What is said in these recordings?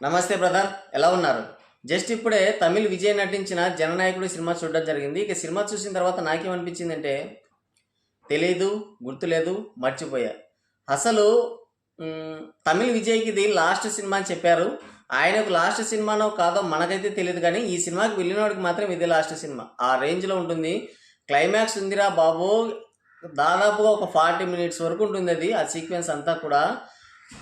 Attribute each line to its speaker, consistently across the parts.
Speaker 1: నమస్తే బ్రదర్, ఎలా ఉన్నారు? జస్ట్ ఇప్పుడే తమిళ్ విజయ్ నటించిన జననాయకుడు సినిమా చూడడం జరిగింది. ఇక సినిమా చూసిన తర్వాత నాకేమనిపించిందంటే తెలీదు, గుర్తులేదు, మర్చిపోయా. అసలు తమిళ్ విజయ్కి ఇది లాస్ట్ సినిమా అని చెప్పారు. ఆయనకు లాస్ట్ సినిమానో కాదో మనకైతే తెలియదు, కానీ ఈ సినిమాకి వెళ్ళినవాడికి మాత్రం ఇది లాస్ట్ సినిమా ఆ రేంజ్లో ఉంటుంది. క్లైమాక్స్ ఉందిరా బాబు, దాదాపుగా ఒక 40 మినిట్స్ వరకు ఉంటుంది అది ఆ సీక్వెన్స్ అంతా కూడా.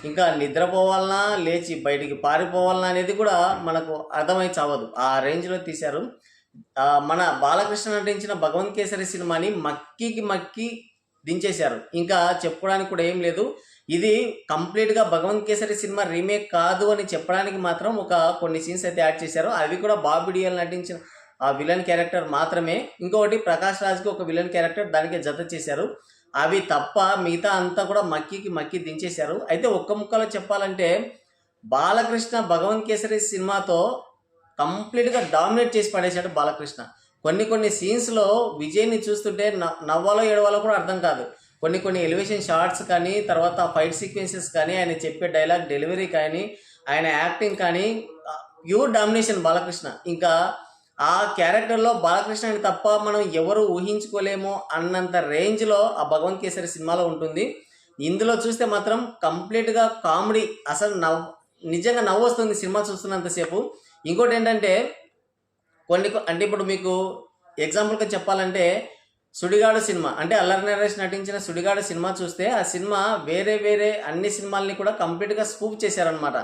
Speaker 1: ఇంకా నిద్రపోవాలన్నా లేచి బయటికి పారిపోవాలన్నా అనేది కూడా మనకు అర్థమై చావదు, ఆ రేంజ్లో తీశారు. మన బాలకృష్ణ నటించిన భగవంత్ కేసరి సినిమాని మక్కి దించేశారు. ఇంకా చెప్పుకోవడానికి కూడా ఏం లేదు. ఇది కంప్లీట్గా భగవంత్ కేసరి సినిమా రీమేక్ కాదు అని చెప్పడానికి మాత్రం కొన్ని సీన్స్ అయితే యాడ్ చేశారు. అవి కూడా బాబీ డియోల్ నటించిన ఆ విలన్ క్యారెక్టర్ మాత్రమే. ఇంకొకటి ప్రకాష్ రాజ్కి ఒక విలన్ క్యారెక్టర్ దానికి జత చేశారు. అవి తప్ప మిగతా అంతా కూడా మక్కి దించేశారు. అయితే ఒక్క ముక్కలో చెప్పాలంటే బాలకృష్ణ భగవంత్ కేసరి సినిమాతో కంప్లీట్గా డామినేట్ చేసి పడేశాడు బాలకృష్ణ. కొన్ని సీన్స్లో విజయ్ని చూస్తుంటే నవ్వాలో ఏడవాలో కూడా అర్థం కాదు. కొన్ని ఎలివేషన్ షార్ట్స్ కానీ, తర్వాత ఫైట్ సీక్వెన్సెస్ కానీ, ఆయన చెప్పే డైలాగ్ డెలివరీ కానీ, ఆయన యాక్టింగ్ కానీ ప్యూర్ డామినేషన్ బాలకృష్ణ. ఇంకా ఆ క్యారెక్టర్లో బాలకృష్ణని తప్ప మనం ఎవరు ఊహించుకోలేమో అన్నంత రేంజ్లో ఆ భగవంత్ కేసరి సినిమాలో ఉంటుంది. ఇందులో చూస్తే మాత్రం కంప్లీట్గా కామెడీ, అసలు నిజంగా నవ్వు వస్తుంది సినిమా చూస్తున్నంతసేపు. ఇంకోటి ఏంటంటే అంటే ఇప్పుడు మీకు ఎగ్జాంపుల్గా చెప్పాలంటే సుడిగాడు సినిమా, అంటే అల్లరి నరేష్ నటించిన సుడిగాడు సినిమా చూస్తే ఆ సినిమా వేరే అన్ని సినిమాల్ని కూడా కంప్లీట్గా స్పూఫ్ చేశారనమాట.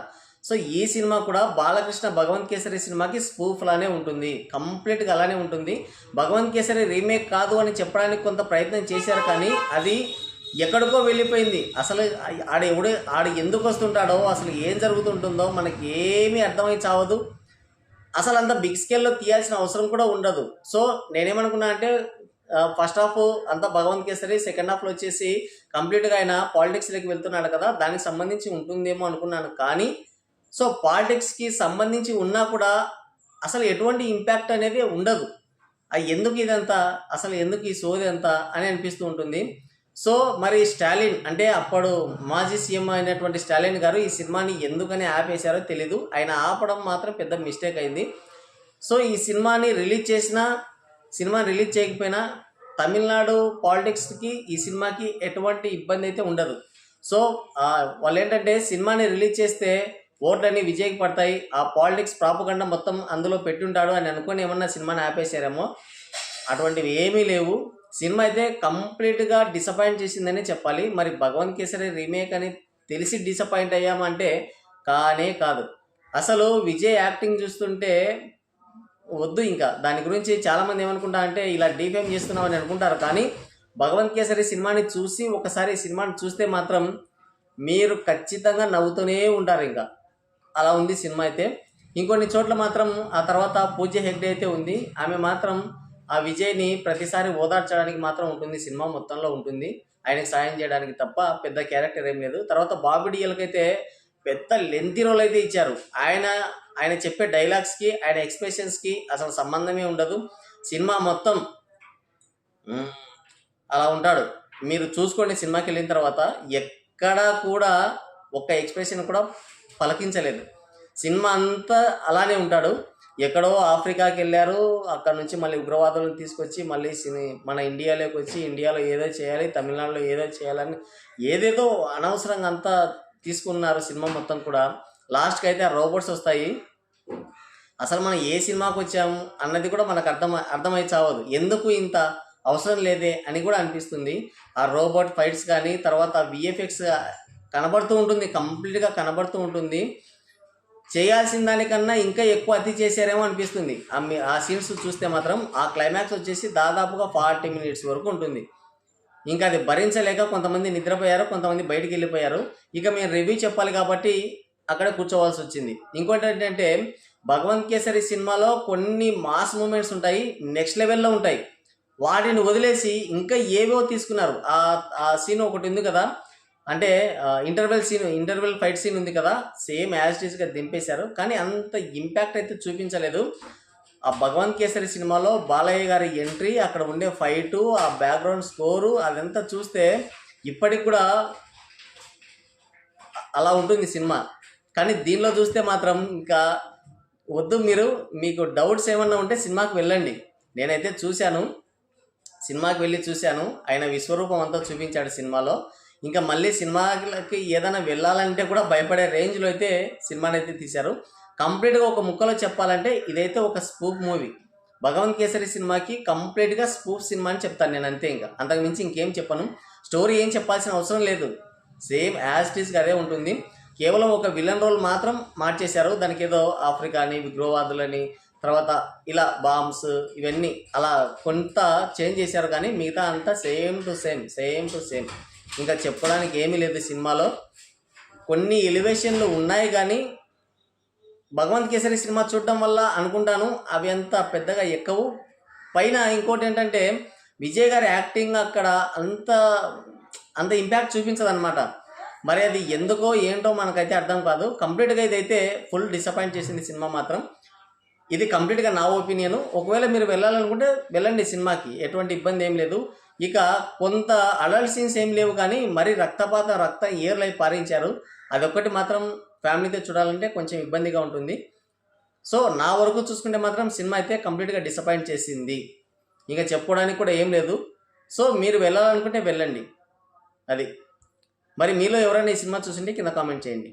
Speaker 1: సో ఈ సినిమా కూడా బాలకృష్ణ భగవంత్ కేసరి సినిమాకి స్పూఫ్ లానే ఉంటుంది, కంప్లీట్గా అలానే ఉంటుంది. భగవంత్ కేసరి రీమేక్ కాదు అని చెప్పడానికి కొంత ప్రయత్నం చేశారు, కానీ అది ఎక్కడికో వెళ్ళిపోయింది. అసలు ఆడు ఎందుకు వస్తుంటాడో, అసలు ఏం జరుగుతుంటుందో మనకి ఏమీ అర్థమై చావదు. అసలు అంత బిగ్ స్కేల్లో తీయాల్సిన అవసరం కూడా ఉండదు. సో నేనేమనుకున్నా అంటే ఫస్ట్ హాఫ్ అంతా భగవంత్ కేసరి, సెకండ్ హాఫ్లో వచ్చేసి కంప్లీట్గా ఆయన పాలిటిక్స్లోకి వెళ్తున్నాడు కదా, దానికి సంబంధించి ఉంటుందేమో అనుకున్నాను. కానీ సో పాలిటిక్స్కి సంబంధించి ఉన్నా కూడా అసలు ఎటువంటి ఇంపాక్ట్ అనేది ఉండదు. ఎందుకు ఇదంతా, అసలు ఎందుకు ఈ సోది అంతా అని అనిపిస్తూ ఉంటుంది. సో మరి స్టాలిన్, అంటే అప్పుడు మాజీ సీఎం అయినటువంటి స్టాలిన్ గారు ఈ సినిమాని ఎందుకని ఆపేశారో తెలీదు. ఆయన ఆపడం మాత్రం పెద్ద మిస్టేక్ అయింది. సో ఈ సినిమాని రిలీజ్ చేయకపోయినా తమిళనాడు పాలిటిక్స్కి ఈ సినిమాకి ఎటువంటి ఇబ్బంది అయితే ఉండదు. సో వాళ్ళు ఏంటంటే సినిమాని రిలీజ్ చేస్తే ఓట్లన్నీ విజయ్కి పడతాయి, ఆ పాలిటిక్స్ ప్రాపగండా మొత్తం అందులో పెట్టుంటాడు అని అనుకుని ఏమన్నా సినిమాని ఆపేశారేమో. అటువంటివి ఏమీ లేవు. సినిమా అయితే కంప్లీట్గా డిసప్పాయింట్ చేసిందని చెప్పాలి. మరి భగవంత్ కేసరి రీమేక్ అని తెలిసి డిసప్పాయింట్ అయ్యామంటే కానే కాదు. అసలు విజయ్ యాక్టింగ్ చూస్తుంటే వద్దు, ఇంకా దాని గురించి చాలామంది ఏమనుకుంటా అంటే ఇలా డిఫేమ్ చేస్తున్నామని అనుకుంటారు. కానీ భగవంత్ కేసరి సినిమాని చూసి ఒకసారి సినిమాని చూస్తే మాత్రం మీరు ఖచ్చితంగా నవ్వుతూనే ఉంటారు. ఇంకా అలా ఉంది సినిమా అయితే. ఇంకొన్ని చోట్ల మాత్రం ఆ తర్వాత పూజ హెగ్డే అయితే ఉంది, ఆమె మాత్రం ఆ విజయ్ని ప్రతిసారి ఓదార్చడానికి మాత్రం ఉంటుంది, సినిమా మొత్తంలో ఉంటుంది, ఆయనకి సాయం చేయడానికి తప్ప పెద్ద క్యారెక్టర్ ఏం లేదు. తర్వాత బాబీ డియోల్కైతే పెద్ద లెంతీ రోల్ అయితే ఇచ్చారు. ఆయన చెప్పే డైలాగ్స్కి, ఆయన ఎక్స్ప్రెషన్స్కి అసలు సంబంధమే ఉండదు. సినిమా మొత్తం అలా ఉంటాడు. మీరు చూసుకోండి, సినిమాకి వెళ్ళిన తర్వాత ఎక్కడా కూడా ఒక్క ఎక్స్ప్రెషన్ కూడా పలకించలేదు. సినిమా అంతా అలానే ఉంటాడు. ఎక్కడో ఆఫ్రికాకి వెళ్ళారు, అక్కడ నుంచి మళ్ళీ ఉగ్రవాదులను తీసుకొచ్చి మళ్ళీ మన ఇండియాలోకి వచ్చి ఇండియాలో ఏదో చేయాలి, తమిళనాడులో ఏదో చేయాలని ఏదేదో అనవసరంగా అంతా తీసుకున్నారు సినిమా మొత్తం కూడా. లాస్ట్కి అయితే ఆ రోబోట్స్ వస్తాయి. అసలు మనం ఏ సినిమాకి వచ్చాము అన్నది కూడా మనకు అర్థమై చావదు. ఎందుకు ఇంత అవసరం లేదే అని కూడా అనిపిస్తుంది. ఆ రోబోట్ ఫైట్స్ కానీ, తర్వాత విఎఫ్ఎక్స్ కనబడుతూ ఉంటుంది, కంప్లీట్గా కనబడుతూ ఉంటుంది. చేయాల్సిన దానికన్నా ఇంకా ఎక్కువ అతి చేశారేమో అనిపిస్తుంది. ఆ సీన్స్ చూస్తే మాత్రం ఆ క్లైమాక్స్ వచ్చేసి దాదాపుగా 40 మినిట్స్ వరకు ఉంటుంది. ఇంకా అది భరించలేక కొంతమంది నిద్రపోయారు, కొంతమంది బయటికి వెళ్ళిపోయారు. ఇక మేము రివ్యూ చెప్పాలి కాబట్టి అక్కడ కూర్చోవాల్సి వచ్చింది. ఇంకోటి ఏంటంటే భగవంత్ కేసరి సినిమాలో కొన్ని మాస్ మూమెంట్స్ ఉంటాయి, నెక్స్ట్ లెవెల్లో ఉంటాయి. వాటిని వదిలేసి ఇంకా ఏవో తీసుకున్నారు. ఆ సీన్ ఒకటి ఉంది కదా, అంటే ఇంటర్వెల్ ఫైట్ సీన్ ఉంది కదా, సేమ్ యాజ్ ఇట్ ఈస్గా దింపేశారు. కానీ అంత ఇంపాక్ట్ అయితే చూపించలేదు. ఆ భగవంత్ కేసరి సినిమాలో బాలయ్య గారి ఎంట్రీ, అక్కడ ఉండే ఫైటు, ఆ బ్యాక్గ్రౌండ్ స్కోరు, అదంతా చూస్తే ఇప్పటికి కూడా అలా ఉంటుంది సినిమా. కానీ దీనిలో చూస్తే మాత్రం ఇంకా వద్దు. మీకు డౌట్స్ ఏమన్నా ఉంటే సినిమాకి వెళ్ళండి. నేనైతే చూశాను, సినిమాకి వెళ్ళి చూశాను. ఆయన విశ్వరూపం అంతా చూపించాడు సినిమాలో. ఇంకా మళ్ళీ సినిమాకి ఏదైనా వెళ్ళాలంటే కూడా భయపడే రేంజ్లో అయితే సినిమాని అయితే తీశారు. కంప్లీట్గా ఒక ముక్కలో చెప్పాలంటే ఇదైతే ఒక స్పూఫ్ మూవీ. భగవంత్ కేసరి సినిమాకి కంప్లీట్గా స్పూఫ్ సినిమా అని చెప్తాను నేను, అంతే. ఇంకా అంతకుమించి ఇంకేం చెప్పను. స్టోరీ ఏం చెప్పాల్సిన అవసరం లేదు, సేమ్ యాజ్ ఇట్ ఈస్గా అదే ఉంటుంది. కేవలం ఒక విలన్ రోల్ మాత్రం మార్చేశారు. దానికి ఏదో ఆఫ్రికా అని, ఉగ్రవాదులని, తర్వాత ఇలా బాంబ్స్ ఇవన్నీ అలా కొంత చేంజ్ చేశారు. కానీ మిగతా అంతా సేమ్ టు సేమ్. ఇంకా చెప్పడానికి ఏమీ లేదు సినిమాలో. కొన్ని ఎలివేషన్లు ఉన్నాయి కానీ భగవంత్ కేసరి సినిమా చూడడం వల్ల అనుకుంటాను అవి అంత పెద్దగా ఎక్కవు. పైన ఇంకోటి ఏంటంటే విజయ్ గారి యాక్టింగ్ అక్కడ అంత ఇంపాక్ట్ చూపించదన్నమాట. మరి అది ఎందుకో ఏంటో మనకైతే అర్థం కాదు. కంప్లీట్గా ఇదైతే ఫుల్ డిసప్పాయింట్ చేసింది సినిమా మాత్రం. ఇది కంప్లీట్గా నా ఒపీనియన్. ఒకవేళ మీరు వెళ్ళాలనుకుంటే వెళ్ళండి సినిమాకి, ఎటువంటి ఇబ్బంది ఏం లేదు. ఇక కొంత అడల్ట్ సీన్స్ ఏం లేవు కానీ మరి రక్తం ఏర్లై పారించారు. అదొక్కటి మాత్రం ఫ్యామిలీతో చూడాలంటే కొంచెం ఇబ్బందిగా ఉంటుంది. సో నా వరకు చూసుకుంటే మాత్రం సినిమా అయితే కంప్లీట్గా డిసప్పాయింట్ చేసింది. ఇంకా చెప్పుకోవడానికి కూడా ఏం లేదు. సో మీరు వెళ్ళాలనుకుంటే వెళ్ళండి. అది మరి మీలో ఎవరైనా ఈ సినిమా చూసింటే కింద కామెంట్ చేయండి.